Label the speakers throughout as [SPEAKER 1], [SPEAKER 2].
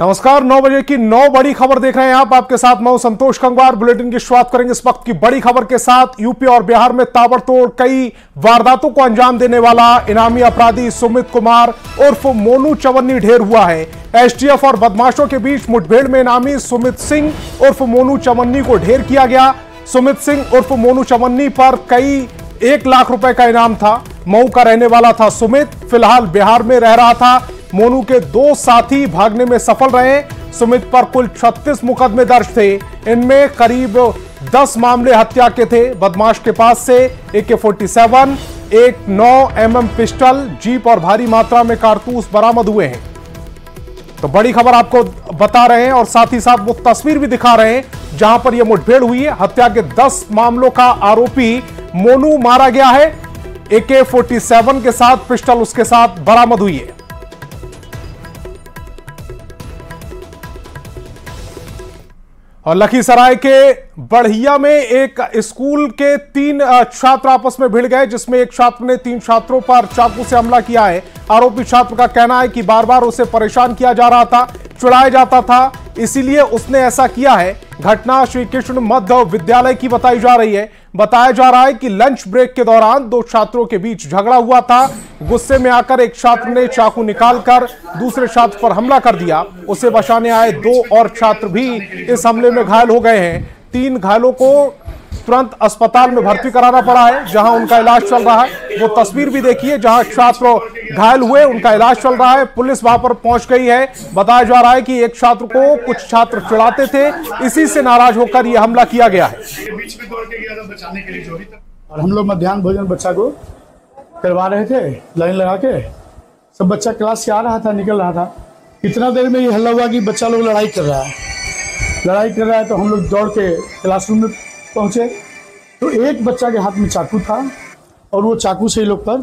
[SPEAKER 1] नमस्कार, 9 बजे की 9 बड़ी खबर देख रहे हैं आप। आपके साथ मैं हूं संतोष कंगवार। बुलेटिन की शुरुआत करेंगे इस वक्त की बड़ी खबर के साथ। यूपी और बिहार में ताबड़तोड़ कई वारदातों को अंजाम देने वाला इनामी अपराधी सुमित कुमार उर्फ मोनू चवन्नी ढेर हुआ है। एसटीएफ और बदमाशों के बीच मुठभेड़ में इनामी सुमित सिंह उर्फ मोनू चवन्नी को ढेर किया गया। सुमित सिंह उर्फ मोनू चवन्नी पर कई 1 लाख रुपए का इनाम था। मऊ का रहने वाला था सुमित, फिलहाल बिहार में रह रहा था। मोनू के 2 साथी भागने में सफल रहे। सुमित पर कुल 36 मुकदमे दर्ज थे। इनमें करीब 10 मामले हत्या के थे। बदमाश के पास से AK-47, एक 9mm पिस्टल, जीप और भारी मात्रा में कारतूस बरामद हुए हैं। तो बड़ी खबर आपको बता रहे हैं और साथ ही साथ वो तस्वीर भी दिखा रहे हैं जहां पर यह मुठभेड़ हुई है। हत्या के 10 मामलों का आरोपी मोनू मारा गया है। AK-47 के साथ पिस्टल उसके साथ बरामद हुई है। और लखीसराय के बढ़िया में एक स्कूल के 3 छात्र आपस में भिड़ गए, जिसमें एक छात्र ने 3 छात्रों पर चाकू से हमला किया है। आरोपी छात्र का कहना है कि बार बार उसे परेशान किया जा रहा था, चिढ़ाया जाता था, इसीलिए उसने ऐसा किया है। घटना श्री कृष्ण मध्य विद्यालय की बताई जा रही है। बताया जा रहा है कि लंच ब्रेक के दौरान 2 छात्रों के बीच झगड़ा हुआ था। गुस्से में आकर एक छात्र ने चाकू निकालकर दूसरे छात्र पर हमला कर दिया। उसे बचाने आए 2 और छात्र भी इस हमले में घायल हो गए हैं। 3 घायलों को तुरंत अस्पताल में भर्ती कराना पड़ा है, जहां उनका इलाज चल रहा है। वो तस्वीर भी देखिए जहां छात्र घायल हुए, उनका इलाज चल रहा है। पुलिस वहां पर पहुंच गई है। बताया जा रहा है कि एक छात्र को कुछ छात्र चिढ़ाते थे, इसी से नाराज होकर यह हमला किया गया है।
[SPEAKER 2] और हम लोग मध्याह्न भोजन बच्चा को करवा रहे थे, लाइन लगा के। सब बच्चा क्लास से आ रहा था, निकल रहा था। इतना देर में ये हल्ला हुआ कि बच्चा लोग लड़ाई कर रहा है। तो हम लोग दौड़ के क्लासरूम में पहुंचे तो एक बच्चा के हाथ में चाकू था और वो चाकू से लोग पर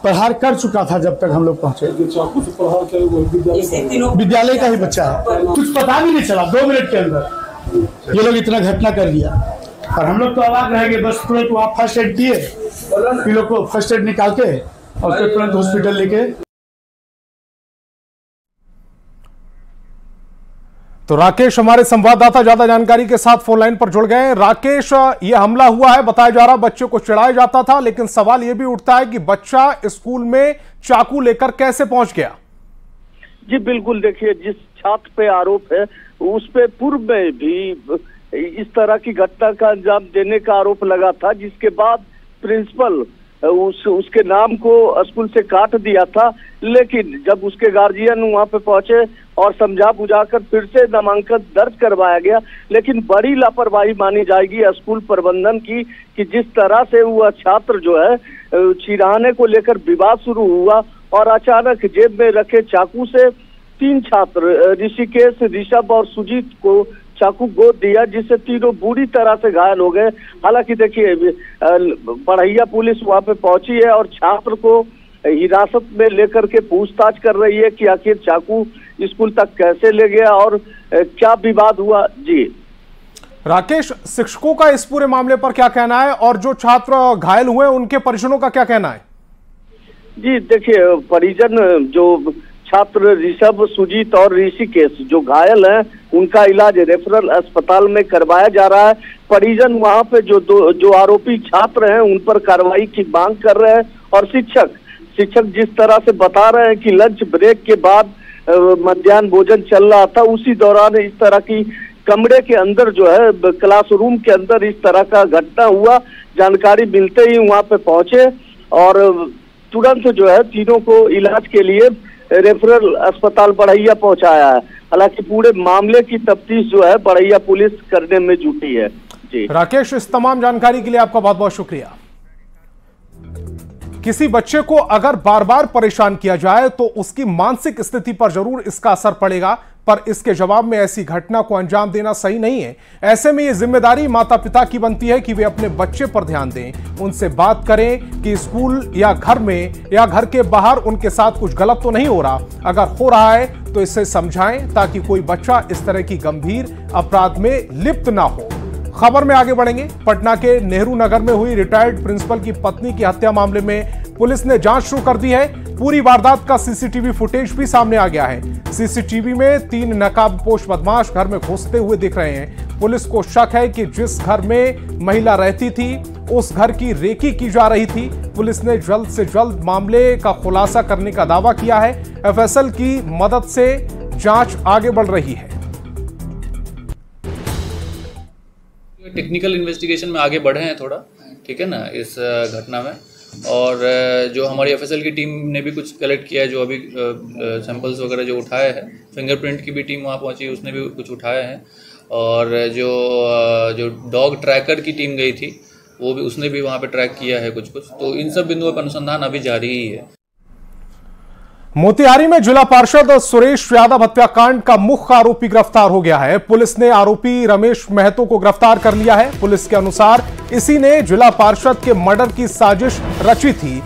[SPEAKER 2] प्रहार कर चुका था। जब तक हम लोग पहुंचे, चाकू से प्रहार विद्यालय का ही बच्चा है। कुछ पता भी नहीं चला, 2 मिनट के अंदर ये लोग इतना घटना कर दिया। और हम लोग तो अवाक रह गए। बस तुरंत वहाँ फर्स्ट एड दिए, इन लोग को फर्स्ट एड निकाल के और फिर तुरंत हॉस्पिटल लेके।
[SPEAKER 1] तो राकेश हमारे संवाददाता ज्यादा जानकारी के साथ फोन लाइन पर जुड़ गए हैं। राकेश, ये हमला हुआ है, बताया जा रहा बच्चे को चिढ़ाया जाता था, लेकिन सवाल यह भी उठता है कि बच्चा स्कूल में चाकू लेकर कैसे पहुंच गया?
[SPEAKER 3] जी बिल्कुल, देखिए जिस छात्र पे आरोप है उस पे पूर्व में भी इस तरह की घटना का अंजाम देने का आरोप लगा था, जिसके बाद प्रिंसिपल उसके नाम को स्कूल से काट दिया था। लेकिन जब उसके गार्जियन वहां पे पहुंचे और समझा बुझाकर फिर से नामांकन दर्ज करवाया गया, लेकिन बड़ी लापरवाही मानी जाएगी स्कूल प्रबंधन की कि जिस तरह से वह छात्र जो है चिढ़ाने को लेकर विवाद शुरू हुआ और अचानक जेब में रखे चाकू से 3 छात्र ऋषिकेश, ऋषभ और सुजीत को चाकू गोद दिया, जिससे तीनों बुरी तरह से घायल हो गए। हालांकि देखिए बढ़ैया पुलिस वहां पे पहुंची है और छात्र को हिरासत में लेकर के पूछताछ कर रही है कि आखिर चाकू स्कूल तक कैसे ले गया और क्या विवाद हुआ। जी
[SPEAKER 1] राकेश, शिक्षकों का इस पूरे मामले पर क्या कहना है और जो छात्र घायल हुए उनके परिजनों का क्या कहना है?
[SPEAKER 3] जी देखिए, परिजन जो छात्र ऋषभ, सुजीत और ऋषिकेश जो घायल हैं उनका इलाज रेफरल अस्पताल में करवाया जा रहा है। परिजन वहां पे जो आरोपी छात्र हैं उन पर कार्रवाई की मांग कर रहे हैं। और शिक्षक जिस तरह से बता रहे हैं कि लंच ब्रेक के बाद मध्याह्न भोजन चल रहा था, उसी दौरान इस तरह की कमरे के अंदर जो है क्लासरूम के अंदर इस तरह का घटना हुआ। जानकारी मिलते ही वहां पे पहुंचे और तुरंत जो है तीनों को इलाज के लिए रेफरल अस्पताल बढ़ैया पहुंचाया है। हालांकि पूरे मामले की तफ्तीश जो है बढ़ैया पुलिस करने में जुटी है। जी
[SPEAKER 1] राकेश, इस तमाम जानकारी के लिए आपका बहुत बहुत शुक्रिया। किसी बच्चे को अगर बार बार परेशान किया जाए तो उसकी मानसिक स्थिति पर जरूर इसका असर पड़ेगा, पर इसके जवाब में ऐसी घटना को अंजाम देना सही नहीं है। ऐसे में यह जिम्मेदारी माता पिता की बनती है कि वे अपने बच्चे पर ध्यान दें, उनसे बात करें कि स्कूल या घर में या घर के बाहर उनके साथ कुछ गलत तो नहीं हो रहा। अगर हो रहा है तो इसे समझाएं ताकि कोई बच्चा इस तरह की गंभीर अपराध में लिप्त ना हो। खबर में आगे बढ़ेंगे। पटना के नेहरू नगर में हुई रिटायर्ड प्रिंसिपल की पत्नी की हत्या मामले में पुलिस ने जांच शुरू कर दी है। पूरी वारदात का सीसीटीवी फुटेज भी सामने आ गया है। सीसीटीवी में 3 नकाबपोश बदमाश घर में घुसते हुए दिख रहे हैं। पुलिस को शक है कि जिस घर में महिला रहती थी उस घर की रेकी की जा रही थी। पुलिस ने जल्द से जल्द मामले का खुलासा करने का दावा किया है। एफएसएल की मदद से जांच आगे बढ़ रही है।
[SPEAKER 4] टेक्निकल इन्वेस्टिगेशन में आगे बढ़े हैं थोड़ा, ठीक है ना, इस घटना में। और जो हमारी एफएसएल की टीम ने भी कुछ कलेक्ट किया है, जो अभी सैंपल्स वगैरह जो उठाए हैं, फिंगरप्रिंट की भी टीम वहाँ पहुँची, उसने भी कुछ उठाए हैं। और जो डॉग ट्रैकर की टीम गई थी वो भी, उसने भी वहाँ पे ट्रैक किया है कुछ। तो इन सब बिंदुओं पर अनुसंधान अभी जारी ही है।
[SPEAKER 1] मोतिहारी में जिला पार्षद सुरेश यादव हत्याकांड का मुख्य आरोपी गिरफ्तार हो गया है। पुलिस ने आरोपी रमेश महतो को गिरफ्तार कर लिया है। पुलिस के अनुसार इसी ने जिला पार्षद के मर्डर की साजिश रची थी।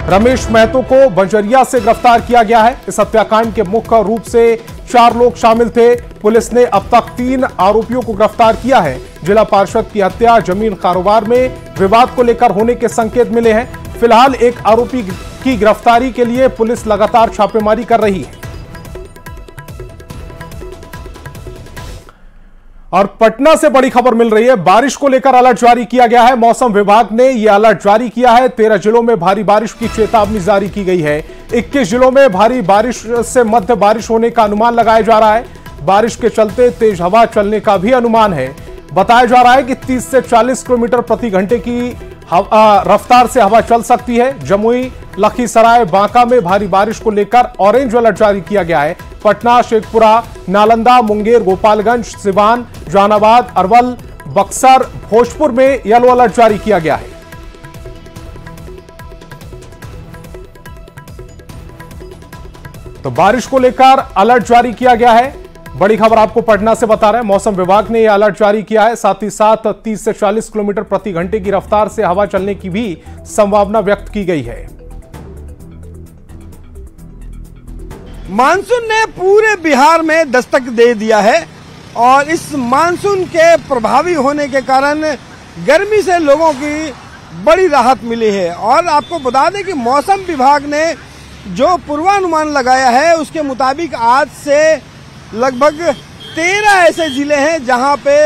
[SPEAKER 1] रमेश महतो को बंजरिया से गिरफ्तार किया गया है। इस हत्याकांड के मुख्य रूप से 4 लोग शामिल थे। पुलिस ने अब तक 3 आरोपियों को गिरफ्तार किया है। जिला पार्षद की हत्या जमीन कारोबार में विवाद को लेकर होने के संकेत मिले हैं। फिलहाल एक आरोपी की गिरफ्तारी के लिए पुलिस लगातार छापेमारी कर रही है। और पटना से बड़ी खबर मिल रही है। बारिश को लेकर अलर्ट जारी किया गया है। मौसम विभाग ने यह अलर्ट जारी किया है। 13 जिलों में भारी बारिश की चेतावनी जारी की गई है। 21 जिलों में भारी बारिश से मध्य बारिश होने का अनुमान लगाया जा रहा है। बारिश के चलते तेज हवा चलने का भी अनुमान है। बताया जा रहा है कि 30 से 40 किलोमीटर प्रति घंटे की रफ्तार से हवा चल सकती है। जमुई, लखीसराय, बांका में भारी बारिश को लेकर ऑरेंज अलर्ट जारी किया गया है। पटना, शेखपुरा, नालंदा, मुंगेर, गोपालगंज, सिवान, जहानाबाद, अरवल, बक्सर, भोजपुर में येलो अलर्ट जारी किया गया है। तो बारिश को लेकर अलर्ट जारी किया गया है। बड़ी खबर आपको पटना से बता रहे हैं। मौसम विभाग ने यह अलर्ट जारी किया है। साथ ही साथ 30 से 40 किलोमीटर प्रति घंटे की रफ्तार से हवा चलने की भी संभावना व्यक्त की गई है।
[SPEAKER 5] मानसून ने पूरे बिहार में दस्तक दे दिया है और इस मानसून के प्रभावी होने के कारण गर्मी से लोगों की बड़ी राहत मिली है। और आपको बता दें कि मौसम विभाग ने जो पूर्वानुमान लगाया है उसके मुताबिक आज से लगभग 13 ऐसे जिले हैं जहां पे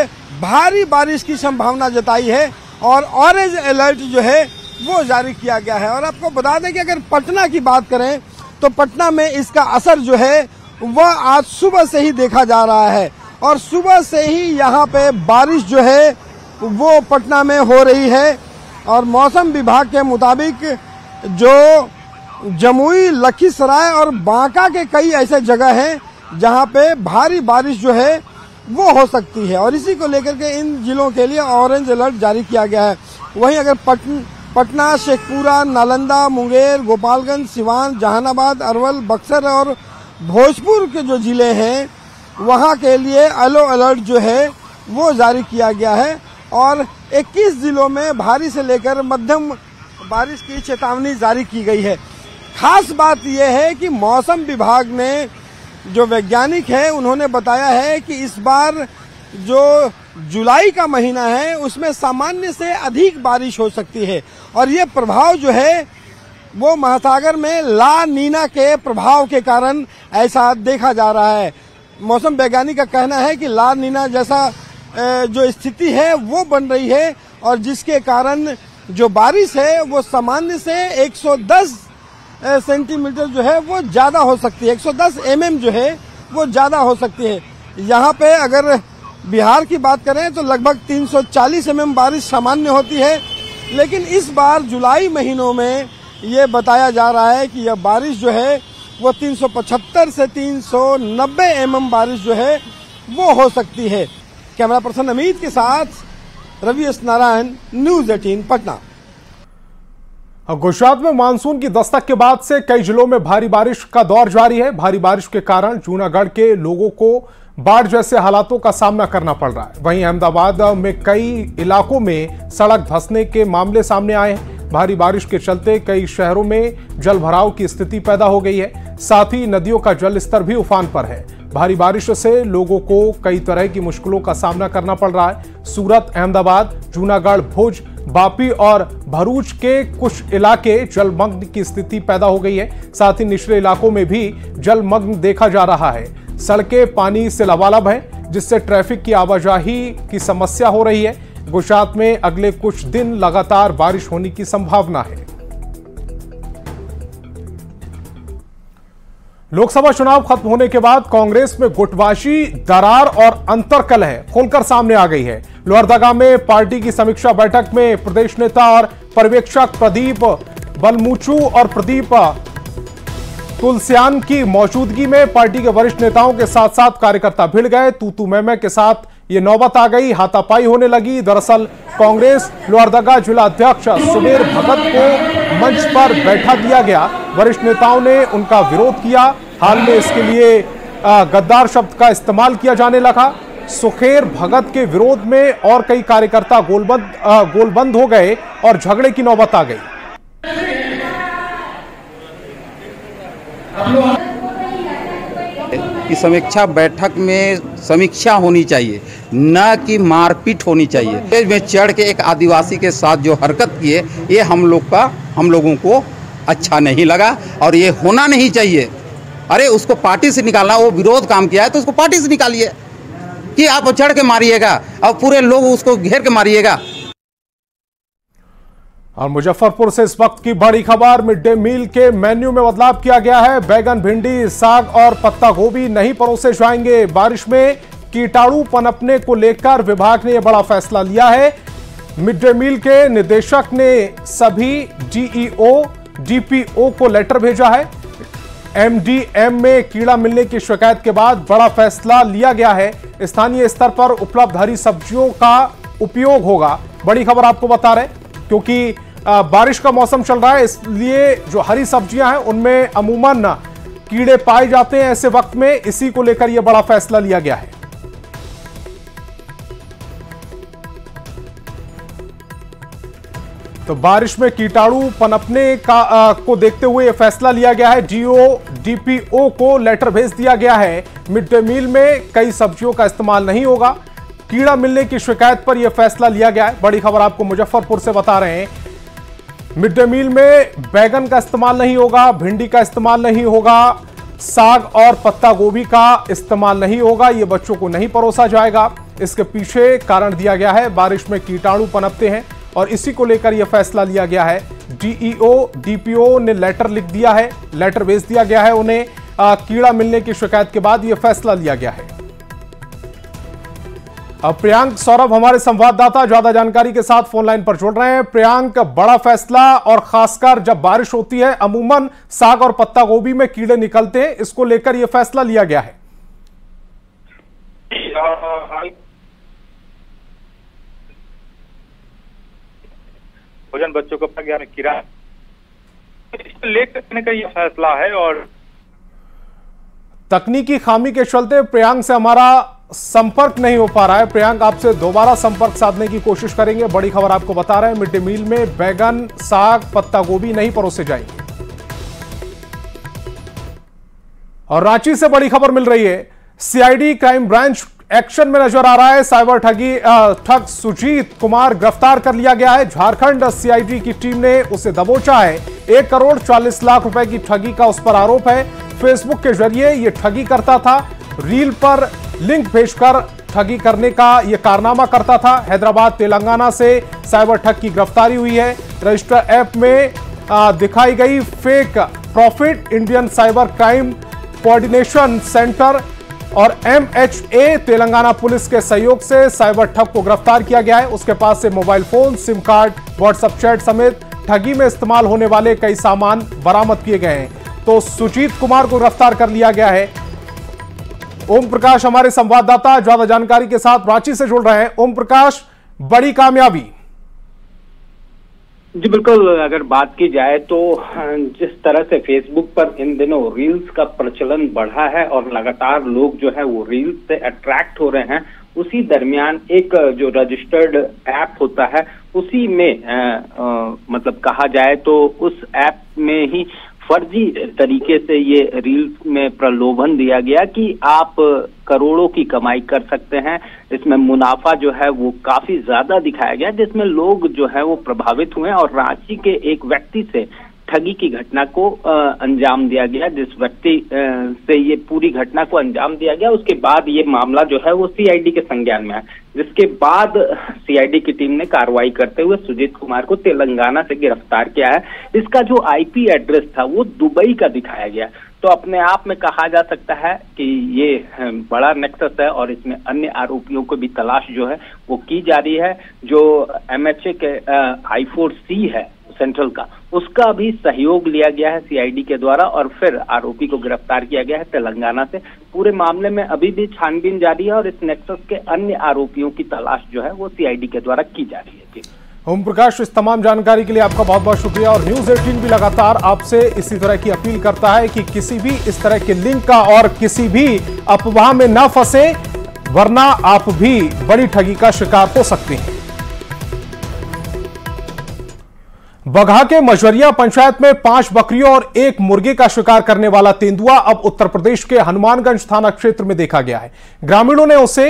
[SPEAKER 5] भारी बारिश की संभावना जताई है और ऑरेंज अलर्ट जो है वो जारी किया गया है। और आपको बता दें कि अगर पटना की बात करें तो पटना में इसका असर जो है वह आज सुबह से ही देखा जा रहा है। और सुबह से ही यहाँ पे बारिश जो है वो पटना में हो रही है। और मौसम विभाग के मुताबिक जो जमुई, लखीसराय और बांका के कई ऐसे जगह हैं जहां पे भारी बारिश जो है वो हो सकती है। और इसी को लेकर के इन जिलों के लिए ऑरेंज अलर्ट जारी किया गया है। वहीं अगर पटना, शेखपुरा, नालंदा, मुंगेर, गोपालगंज, सिवान, जहानाबाद, अरवल, बक्सर और भोजपुर के जो जिले हैं वहां के लिए येलो अलर्ट जो है वो जारी किया गया है। और 21 जिलों में भारी से लेकर मध्यम बारिश की चेतावनी जारी की गई है। खास बात यह है कि मौसम विभाग ने जो वैज्ञानिक है उन्होंने बताया है कि इस बार जो जुलाई का महीना है उसमें सामान्य से अधिक बारिश हो सकती है। और ये प्रभाव जो है वो महासागर में ला नीना के प्रभाव के कारण ऐसा देखा जा रहा है। मौसम वैज्ञानिक का कहना है कि ला नीना जैसा जो स्थिति है वो बन रही है और जिसके कारण जो बारिश है वो सामान्य से 110 सेंटीमीटर जो है वो ज्यादा हो सकती है। 110 mm जो है वो ज्यादा हो सकती है। यहाँ पे अगर बिहार की बात करें तो लगभग 340 mm बारिश सामान्य होती है। लेकिन इस बार जुलाई महीनों में ये बताया जा रहा है कि यह बारिश जो है वो 375 से 390 mm बारिश जो है वो हो सकती है। कैमरा पर्सन अमित के साथ रवि एस नारायण, न्यूज 18 पटना।
[SPEAKER 1] गुजरात में मानसून की दस्तक के बाद से कई जिलों में भारी बारिश का दौर जारी है। भारी बारिश के कारण जूनागढ़ के लोगों को बाढ़ जैसे हालातों का सामना करना पड़ रहा है। वहीं अहमदाबाद में कई इलाकों में सड़क धंसने के मामले सामने आए हैं। भारी बारिश के चलते कई शहरों में जल भराव की स्थिति पैदा हो गई है। साथ ही नदियों का जल स्तर भी उफान पर है। भारी बारिश से लोगों को कई तरह की मुश्किलों का सामना करना पड़ रहा है। सूरत, अहमदाबाद, जूनागढ़, भुज, बापी और भरूच के कुछ इलाके जलमग्न की स्थिति पैदा हो गई है। साथ ही निचले इलाकों में भी जलमग्न देखा जा रहा है। सड़कें पानी से लबालब हैं, जिससे ट्रैफिक की आवाजाही की समस्या हो रही है। गुजरात में अगले कुछ दिन लगातार बारिश होने की संभावना है। लोकसभा चुनाव खत्म होने के बाद कांग्रेस में गुटबाजी, दरार और अंतर्कलह खुलकर सामने आ गई है। लोहरदगा में पार्टी की समीक्षा बैठक में प्रदेश नेता और पर्यवेक्षक प्रदीप बलमुचू और प्रदीप तुलसियान की मौजूदगी में पार्टी के वरिष्ठ नेताओं के साथ साथ कार्यकर्ता भिड़ गए। तू मैं के साथ ये नौबत आ गई, हाथापाई होने लगी। दरअसल कांग्रेस लोहरदगा जिला अध्यक्ष सुबीर भगत को मंच पर बैठा दिया गया। वरिष्ठ नेताओं ने उनका विरोध किया। हाल में इसके लिए गद्दार शब्द का इस्तेमाल किया जाने लगा। सुखेर भगत के विरोध में और कई कार्यकर्ता गोलबंद हो गए और झगड़े की नौबत आ गई।
[SPEAKER 6] कि समीक्षा बैठक में समीक्षा होनी चाहिए, न कि मारपीट होनी चाहिए। स्टेज में चढ़ के एक आदिवासी के साथ जो हरकत किए, ये हम लोगों को अच्छा नहीं लगा और ये होना नहीं चाहिए। अरे उसको पार्टी से निकालना, वो विरोध काम किया है तो उसको पार्टी से निकालिए, कि आप चढ़ के मारिएगा और पूरे लोग उसको घेर के मारिएगा।
[SPEAKER 1] और मुजफ्फरपुर से इस वक्त की बड़ी खबर, मिड डे मील के मेन्यू में बदलाव किया गया है। बैगन, भिंडी, साग और पत्ता गोभी नहीं परोसे जाएंगे। बारिश में कीटाणु पनपने को लेकर विभाग ने यह बड़ा फैसला लिया है। मिड डे मील के निदेशक ने सभी डीईओ, डीपीओ को लेटर भेजा है। एमडीएम में कीड़ा मिलने की शिकायत के बाद बड़ा फैसला लिया गया है। स्थानीय स्तर पर उपलब्ध हरी सब्जियों का उपयोग होगा। बड़ी खबर आपको बता रहे, क्योंकि बारिश का मौसम चल रहा है, इसलिए जो हरी सब्जियां हैं उनमें अमूमन कीड़े पाए जाते हैं ऐसे वक्त में। इसी को लेकर यह बड़ा फैसला लिया गया है। तो बारिश में कीटाणु पनपने को देखते हुए यह फैसला लिया गया है। डीओ, डीपीओ को लेटर भेज दिया गया है। मिड डे मील में कई सब्जियों का इस्तेमाल नहीं होगा। कीड़ा मिलने की शिकायत पर यह फैसला लिया गया है। बड़ी खबर आपको मुजफ्फरपुर से बता रहे हैं। मिड डे मील में बैगन का इस्तेमाल नहीं होगा, भिंडी का इस्तेमाल नहीं होगा, साग और पत्ता गोभी का इस्तेमाल नहीं होगा। यह बच्चों को नहीं परोसा जाएगा। इसके पीछे कारण दिया गया है, बारिश में कीटाणु पनपते हैं और इसी को लेकर यह फैसला लिया गया है। डीईओ, डीपीओ ने लेटर लिख दिया है, लेटर भेज दिया गया है उन्हें। कीड़ा मिलने की शिकायत के बाद यह फैसला लिया गया है। अब प्रियांक सौरभ हमारे संवाददाता ज्यादा जानकारी के साथ फोन लाइन पर जुड़ रहे हैं। प्रियांक, बड़ा फैसला, और खासकर जब बारिश होती है अमूमन साग और पत्ता गोभी में कीड़े निकलते हैं, इसको लेकर यह फैसला लिया गया है।
[SPEAKER 7] भोजन बच्चों को गया में कीड़ा लेकर का यह फैसला है। और
[SPEAKER 1] तकनीकी खामी के चलते प्रियांक से हमारा संपर्क नहीं हो पा रहा है। प्रियांक, आपसे दोबारा संपर्क साधने की कोशिश करेंगे। बड़ी खबर आपको बता रहे हैं, मिड डे मील में बैगन, साग, पत्ता गोभी नहीं परोसे जाएंगे। और रांची से बड़ी खबर मिल रही है, सीआईडी क्राइम ब्रांच एक्शन में नजर आ रहा है। साइबर ठग सुजीत कुमार गिरफ्तार कर लिया गया है। झारखंड सीआईडी की टीम ने उसे दबोचा है। 1 करोड़ 40 लाख रुपए की ठगी का उस पर आरोप है। फेसबुक के जरिए यह ठगी करता था, रील पर लिंक भेजकर ठगी करने का यह कारनामा करता था। हैदराबाद, तेलंगाना से साइबर ठग की गिरफ्तारी हुई है। रजिस्टर ऐप में दिखाई गई fake profit Indian cyber crime coordination centre और MHA तेलंगाना पुलिस के सहयोग से साइबर ठग को गिरफ्तार किया गया है। उसके पास से mobile phone, SIM card, WhatsApp chat समेत ठगी में इस्तेमाल होने वाले कई सामान बरामद किए गए हैं। तो सुजीत कुमार को गिरफ्तार कर लिया गया है। ओम प्रकाश हमारे संवाददाता ज्यादा जानकारी के साथ रांची से जुड़ रहे हैं। ओम प्रकाश, बड़ी कामयाबी।
[SPEAKER 8] जी बिल्कुल, अगर बात की जाए तो जिस तरह से फेसबुक पर इन दिनों रील्स का प्रचलन बढ़ा है और लगातार लोग जो है वो रील्स से अट्रैक्ट हो रहे हैं, उसी दरमियान एक जो रजिस्टर्ड ऐप होता है उसी में मतलब कहा जाए तो उस ऐप में ही फर्जी तरीके से ये रील्स में प्रलोभन दिया गया कि आप करोड़ों की कमाई कर सकते हैं। इसमें मुनाफा जो है वो काफी ज्यादा दिखाया गया, जिसमें लोग जो है वो प्रभावित हुए और रांची के एक व्यक्ति से ठगी की घटना को अंजाम दिया गया। जिस व्यक्ति से ये पूरी घटना को अंजाम दिया गया, उसके बाद ये मामला जो है वो सीआईडी के संज्ञान में आया, जिसके बाद सीआईडी की टीम ने कार्रवाई करते हुए सुजीत कुमार को तेलंगाना से गिरफ्तार किया है। इसका जो आईपी एड्रेस था वो दुबई का दिखाया गया, तो अपने आप में कहा जा सकता है कि ये बड़ा नेक्सस है और इसमें अन्य आरोपियों को भी तलाश जो है वो की जा रही है। जो एमएचए के I4C है सेंट्रल का, उसका भी सहयोग लिया गया है सीआईडी के द्वारा और फिर आरोपी को गिरफ्तार किया गया है तेलंगाना से। पूरे मामले में अभी भी छानबीन जारी है और इस नेक्सस के अन्य आरोपियों की तलाश जो है वो सीआईडी के द्वारा की जा रही है।
[SPEAKER 1] ओम प्रकाश, इस तमाम जानकारी के लिए आपका बहुत बहुत शुक्रिया। और न्यूज़ 18 भी लगातार आपसे इसी तरह की अपील करता है कि किसी भी इस तरह के लिंक का और किसी भी अफवाह में ना फंसे, वरना आप भी बड़ी ठगी का शिकार हो सकते हैं। बगहा के मजवरिया पंचायत में 5 बकरियों और 1 मुर्गे का शिकार करने वाला तेंदुआ अब उत्तर प्रदेश के हनुमानगंज थाना क्षेत्र में देखा गया है। ग्रामीणों ने उसे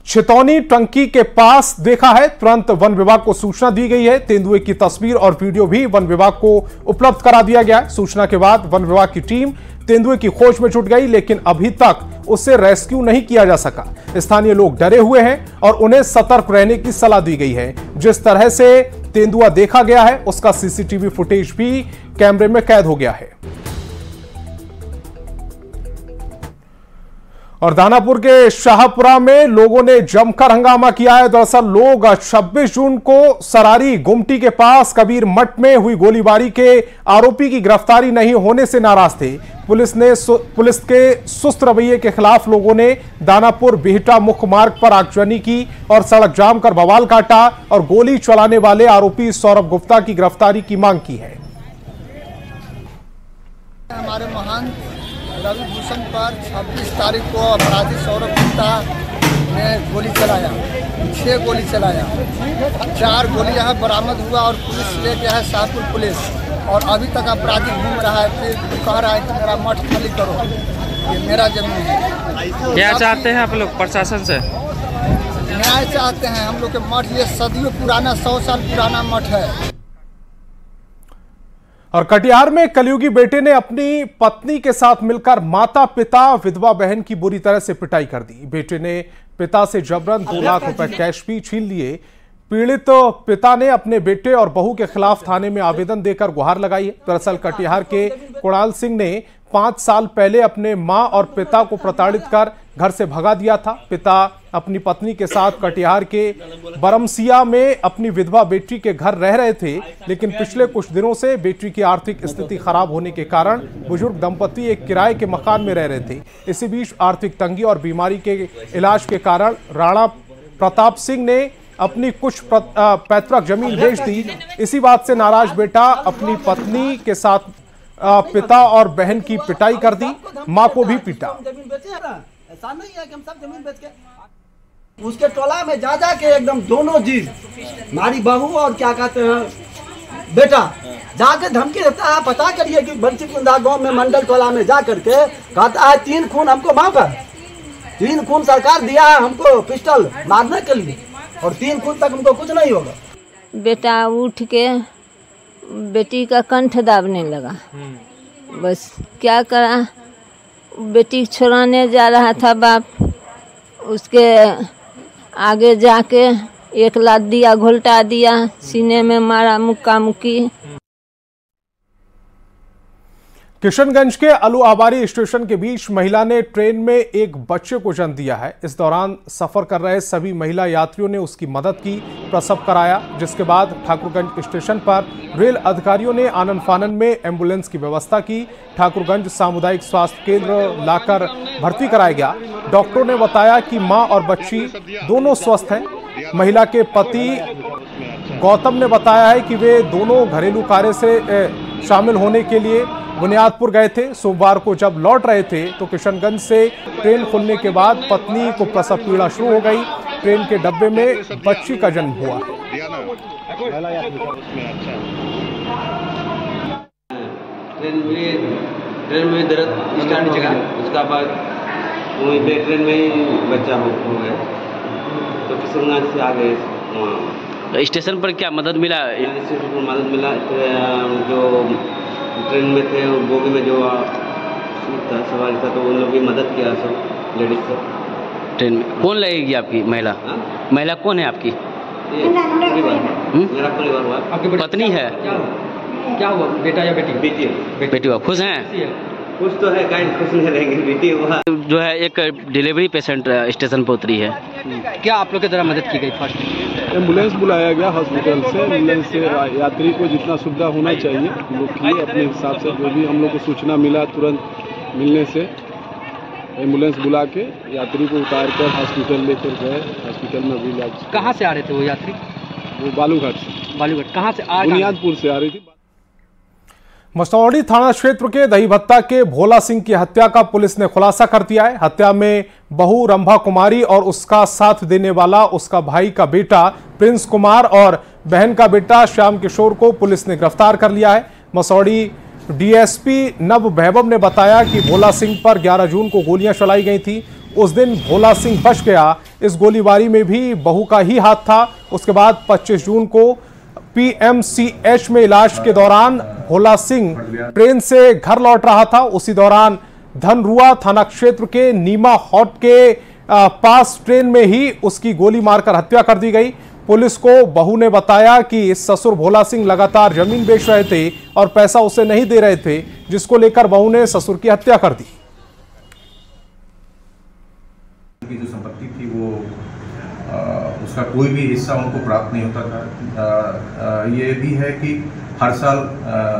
[SPEAKER 1] छितौनी टंकी के पास देखा है। तुरंत वन विभाग को सूचना दी गई है। तेंदुए की तस्वीर और वीडियो भी वन विभाग को उपलब्ध करा दिया गया है। सूचना के बाद वन विभाग की टीम तेंदुए की खोज में जुट गई, लेकिन अभी तक उसे रेस्क्यू नहीं किया जा सका। स्थानीय लोग डरे हुए हैं और उन्हें सतर्क रहने की सलाह दी गई है। जिस तरह से तेंदुआ देखा गया है उसका सीसीटीवी फुटेज भी कैमरे में कैद हो गया है। और दानापुर के शाहपुरा में लोगों ने जमकर हंगामा किया है। दरअसल लोग 26 जून को सरारी गुमटी के पास कबीर मठ में हुई गोलीबारी के आरोपी की गिरफ्तारी नहीं होने से नाराज थे। पुलिस के सुस्त रवैये के खिलाफ लोगों ने दानापुर बिहटा मुख्य मार्ग पर आगजनी की और सड़क जाम कर बवाल काटा और गोली चलाने वाले आरोपी सौरभ गुप्ता की गिरफ्तारी की मांग की है।
[SPEAKER 9] हमारे महान रवि भूषण पर 26 तारीख को अपराधी सौरभ गुप्ता ने गोली चलाया, 6 गोली चलाया, 4 गोली यहाँ बरामद हुआ और पुलिस ले गया है शाहपुर पुलिस। और अभी तक अपराधी घूम रहा है, फिर कह रहा है कि मेरा मठ खाली करो, ये मेरा जमीन है।
[SPEAKER 10] क्या चाहते हैं आप लोग प्रशासन से?
[SPEAKER 9] न्याय चाहते हैं। हम लोग के मठ ये सदियों पुराना, 100 साल पुराना मठ है।
[SPEAKER 1] और कटिहार में कलयुगी बेटे ने अपनी पत्नी के साथ मिलकर माता पिता विधवा बहन की बुरी तरह से पिटाई कर दी। बेटे ने पिता से जबरन 2 लाख रुपए कैश भी छीन लिए। पीड़ित पिता ने अपने बेटे और बहू के खिलाफ थाने में आवेदन देकर गुहार लगाई है। दरअसल कटिहार के कुणाल सिंह ने 5 साल पहले अपने मां और पिता को प्रताड़ित कर घर से भगा दिया था। पिता अपनी पत्नी के साथ कटिहार के बरमसिया में अपनी विधवा बेटी के घर रह रहे थे, लेकिन पिछले कुछ दिनों से बेटी की आर्थिक स्थिति खराब होने के कारण बुजुर्ग दंपति एक किराए के मकान में रह रहे थे। इसी बीच आर्थिक तंगी और बीमारी के इलाज के कारण राणा प्रताप सिंह ने अपनी कुछ पैतृक जमीन बेच दी। इसी बात से नाराज बेटा अपनी पत्नी के साथ पिता और बहन की पिटाई कर दी, मां को भी पीटा।
[SPEAKER 11] ऐसा नहीं है कि हम सब जमीन बेच के उसके टोला में जा के एकदम दोनों जी हमारी बहू और क्या कहते हैं बेटा जाके धमकी देता है। पता करिए कि बंसीकुंदा गांव में मंडल टोला में जा करके कहता है 3 खून हमको माफ है, 3 खून सरकार दिया है हमको पिस्टल मारने के लिए और 3 खून तक हमको कुछ नहीं होगा।
[SPEAKER 12] बेटा उठ के बेटी का कंठ दाबने लगा। बस क्या करा, बेटी छुड़ाने जा रहा था बाप, उसके आगे जाके 1 लात दिया, घोलटा दिया, सीने में मारा, मुक्का मुक्की।
[SPEAKER 1] किशनगंज के अलू आबारी स्टेशन के बीच महिला ने ट्रेन में एक बच्चे को जन्म दिया है। इस दौरान सफर कर रहे सभी महिला यात्रियों ने उसकी मदद की, प्रसव कराया, जिसके बाद ठाकुरगंज स्टेशन पर रेल अधिकारियों ने आनन फानन में एम्बुलेंस की व्यवस्था की। ठाकुरगंज सामुदायिक स्वास्थ्य केंद्र लाकर भर्ती कराया गया। डॉक्टरों ने बताया कि मां और बच्ची दोनों स्वस्थ हैं। महिला के पति गौतम ने बताया है कि वे दोनों घरेलू कार्य से शामिल होने के लिए बुनियादपुर गए थे। सोमवार को जब लौट रहे थे तो किशनगंज से ट्रेन खुलने के बाद पत्नी को प्रसव पीड़ा शुरू हो गई। ट्रेन के डब्बे में बच्ची का जन्म हुआ।
[SPEAKER 13] ट्रेन में दर्द स्टार्ट जगह, उसका बाद वहीं पे ट्रेन में ही बच्चा हो गया, तो किशनगंज से आ गए वहाँ।
[SPEAKER 14] स्टेशन पर क्या मदद मिला?
[SPEAKER 13] स्टेशन पर मदद मिला, जो ट्रेन में थे बोगी में जो सवारी था तो उन लोग भी मदद किया, सब लेडीज से।
[SPEAKER 14] ट्रेन में कौन लगेगी आपकी महिला? महिला कौन है आपकी?
[SPEAKER 13] मेरा परिवार हुआ।
[SPEAKER 14] आपकी पत्नी है?
[SPEAKER 13] क्या हुआ, बेटा या बेटी?
[SPEAKER 14] बेटी हुआ। खुश हैं?
[SPEAKER 13] खुश तो है, काहे खुश नहीं रहेंगे, बेटी हुआ।
[SPEAKER 14] जो है एक डिलीवरी पेशेंट स्टेशन पर उतरी है, क्या आप लोग के द्वारा मदद की गई? फर्स्ट
[SPEAKER 15] एम्बुलेंस बुलाया गया हॉस्पिटल से, एम्बुलेंस से यात्री को जितना सुविधा होना चाहिए हम लोग किए अपने हिसाब से। जो भी हम लोग को सूचना मिला तुरंत मिलने से एम्बुलेंस बुला के यात्री को उतार कर हॉस्पिटल लेकर गए। हॉस्पिटल में भी इलाज।
[SPEAKER 14] कहाँ से आ रहे थे वो यात्री?
[SPEAKER 15] वो बालूघाट से।
[SPEAKER 14] बालूघाट कहाँ से?
[SPEAKER 15] बुनियादपुर से आ रही थी।
[SPEAKER 1] मसौढ़ी थाना क्षेत्र के दहीभत्ता के भोला सिंह की हत्या का पुलिस ने खुलासा कर दिया है। हत्या में बहू रंभा कुमारी और उसका साथ देने वाला उसका भाई का बेटा प्रिंस कुमार और बहन का बेटा श्याम किशोर को पुलिस ने गिरफ्तार कर लिया है। मसौढ़ी डीएसपी नव वैभव ने बताया कि भोला सिंह पर 11 जून को गोलियां चलाई गई थी। उस दिन भोला सिंह बच गया। इस गोलीबारी में भी बहू का ही हाथ था। उसके बाद 25 जून को पीएमसीएच में इलाज के दौरान भोला सिंह ट्रेन से घर लौट रहा था। उसी दौरान धनरुआ थाना क्षेत्र के नीमा हॉट के पास ट्रेन में ही उसकी गोली मारकर हत्या कर दी गई। पुलिस को बहू ने बताया कि ससुर भोला सिंह लगातार जमीन बेच रहे थे और पैसा उसे नहीं दे रहे थे, जिसको लेकर बहू ने ससुर की हत्या कर दी।
[SPEAKER 16] जो संपत्ति थी वो उसका कोई भी हिस्सा उनको प्राप्त नहीं होता था। ये भी है कि हर साल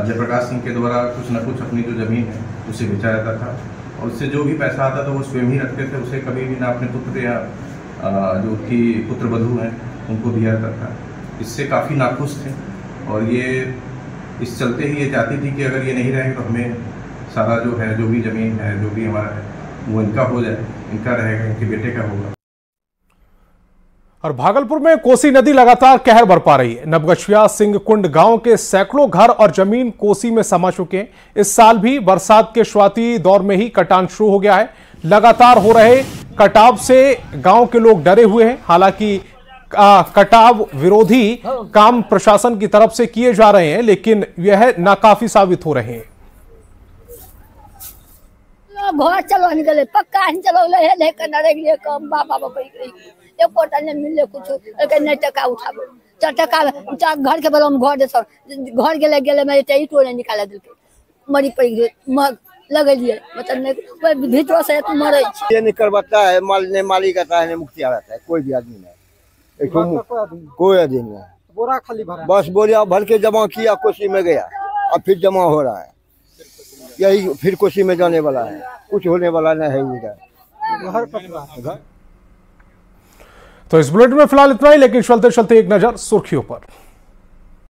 [SPEAKER 16] जयप्रकाश सिंह के द्वारा कुछ न कुछ अपनी जो जमीन है उसे बेचा जाता था और उससे जो भी पैसा आता था वो स्वयं ही रखते थे। उसे कभी भी ना अपने पुत्र या जो उनकी पुत्रवधू हैं उनको दिया जाता था। इससे काफ़ी नाखुश थे और ये इस चलते ही ये चाहती थी कि अगर ये नहीं रहेंगे तो हमें सारा जो है, जो भी ज़मीन है, जो भी हमारा है वो इनका हो जाए, इनका रहेगा, इनके बेटे का होगा।
[SPEAKER 1] और भागलपुर में कोसी नदी लगातार कहर बरपा रही है। नवगछिया सिंह कुंड गांव के सैकड़ों घर और जमीन कोसी में समा चुके हैं। इस साल भी बरसात के शुरुआती दौर में ही कटान शुरू हो गया है। लगातार हो रहे कटाव से गांव के लोग डरे हुए हैं। हालांकि कटाव विरोधी काम प्रशासन की तरफ से किए जा रहे हैं, लेकिन यह नाकाफी साबित हो रहे हैं।
[SPEAKER 17] घर चलो निकले पक्का चलो ले कम बाबा एक पोटा ने मिले कुछ नहीं टका उठाबो टका घर के बलम घर दे सब घर गेले गेले मैं ते ईटो ने निकाल देलके मरी पड़ गई लगलिए मतलब नहीं भीतर से मरे
[SPEAKER 18] ये नहीं करवाता है मालिक आता है मुखिया रहता है कोई भी आदमी नहीं कोई आदमी नहीं बोरा खाली भरा बस बोरिया भर के जमा किया कोसी में गया अब फिर जमा हो रहा है यही फिर कोसी में जाने वाला है कुछ होने वाला नहीं है इधर।
[SPEAKER 1] तो इस बुलेटिन में फिलहाल इतना ही, लेकिन चलते चलते एक नजर सुर्खियों पर।